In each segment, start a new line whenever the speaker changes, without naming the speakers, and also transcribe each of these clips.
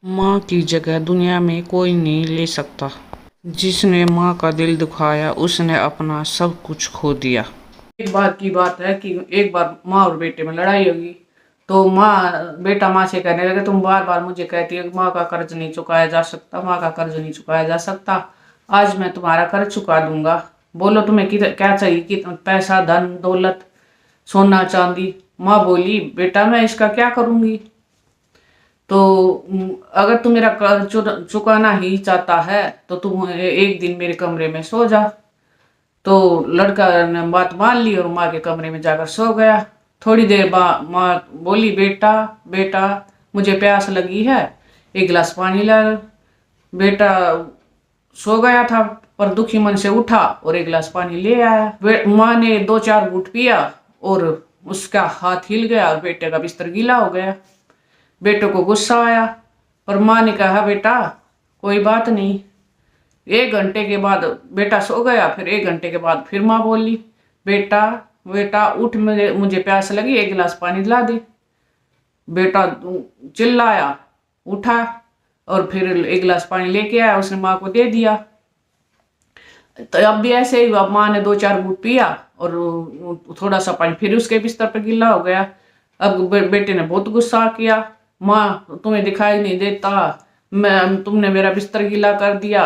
माँ की जगह दुनिया में कोई नहीं ले सकता। जिसने माँ का दिल दुखाया उसने अपना सब कुछ खो दिया। एक बार की बात है कि एक बार माँ और बेटे में लड़ाई होगी। तो बेटा माँ से कहने लगे, तुम बार बार मुझे कहती हो माँ का कर्ज नहीं चुकाया जा सकता, माँ का कर्ज नहीं चुकाया जा सकता। आज मैं तुम्हारा कर्ज चुका दूंगा। बोलो तुम्हें क्या चाहिए, कि पैसा, धन दौलत, सोना चांदी। माँ बोली, बेटा मैं इसका क्या करूंगी। तो अगर तू मेरा कर्ज चुकाना ही चाहता है तो तुम एक दिन मेरे कमरे में सो जा। तो लड़का ने बात मान ली और माँ के कमरे में जाकर सो गया। थोड़ी देर बाद माँ बोली, बेटा बेटा मुझे प्यास लगी है, एक गिलास पानी ला। बेटा सो गया था पर दुखी मन से उठा और एक गिलास पानी ले आया। माँ ने 2-4 घूंट पिया और उसका हाथ हिल गया और बेटे का बिस्तर गीला हो गया। बेटे को गुस्सा आया पर माँ ने कहा, बेटा कोई बात नहीं। 1 घंटे के बाद बेटा सो गया। फिर 1 घंटे के बाद फिर माँ बोली, बेटा बेटा उठ, मुझे प्यास लगी, एक गिलास पानी ला दे। बेटा चिल्लाया, उठा और फिर एक गिलास पानी लेके आया, उसने माँ को दे दिया। तो अब भी ऐसे ही अब माँ ने 2-4 घूंट पिया और थोड़ा सा पानी फिर उसके बिस्तर पर गीला हो गया। अब बेटे ने बहुत गुस्सा किया, माँ तुम्हें दिखाई नहीं देता, तुमने मेरा बिस्तर गीला कर दिया।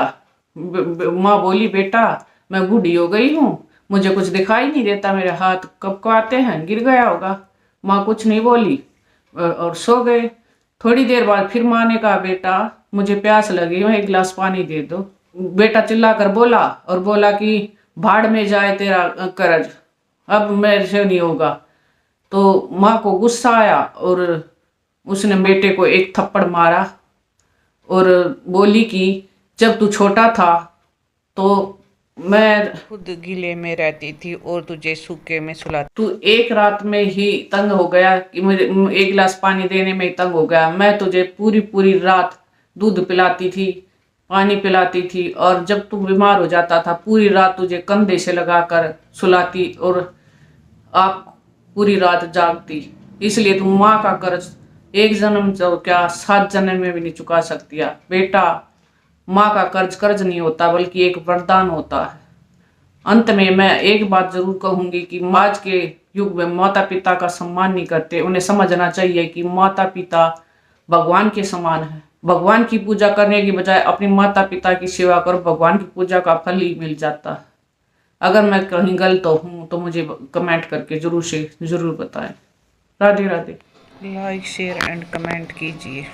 माँ बोली, बेटा मैं बूढ़ी हो गई हूँ, मुझे कुछ दिखाई नहीं देता, मेरे हाथ कब को आते हैं, गिर गया होगा। माँ कुछ नहीं बोली और सो गए। थोड़ी देर बाद फिर माँ ने कहा, बेटा मुझे प्यास लगी है, एक गिलास पानी दे दो। बेटा चिल्ला कर बोला और बोला कि भाड़ में जाए तेरा कर्ज, अब मेरे से नहीं होगा। तो माँ को गुस्सा आया और उसने बेटे को एक थप्पड़ मारा और बोली कि जब तू छोटा था तो मैं खुद गीले में रहती थी और तुझे सूखे में सुलाती। तू एक रात में ही तंग हो गया कि मुझे एक गिलास पानी देने में ही तंग हो गया। मैं तुझे पूरी पूरी रात दूध पिलाती थी, पानी पिलाती थी और जब तू बीमार हो जाता था पूरी रात तुझे कंधे से लगाकर सुलाती और आप पूरी रात जागती। इसलिए तुम माँ का कर्ज एक जन्म तो क्या 7 जन्म में भी नहीं चुका सकती। बेटा माँ का कर्ज कर्ज नहीं होता बल्कि एक वरदान होता है। अंत में मैं एक बात जरूर कहूंगी कि आज के युग में माता पिता का सम्मान नहीं करते। उन्हें समझना चाहिए कि माता पिता भगवान के समान है। भगवान की पूजा करने की बजाय अपने माता पिता की सेवा करो, भगवान की पूजा का फल ही मिल जाता है। अगर मैं कहीं गलत हूँ तो मुझे कमेंट करके जरूर बताएं। Radhe Radhe. Like share and comment कीजिए।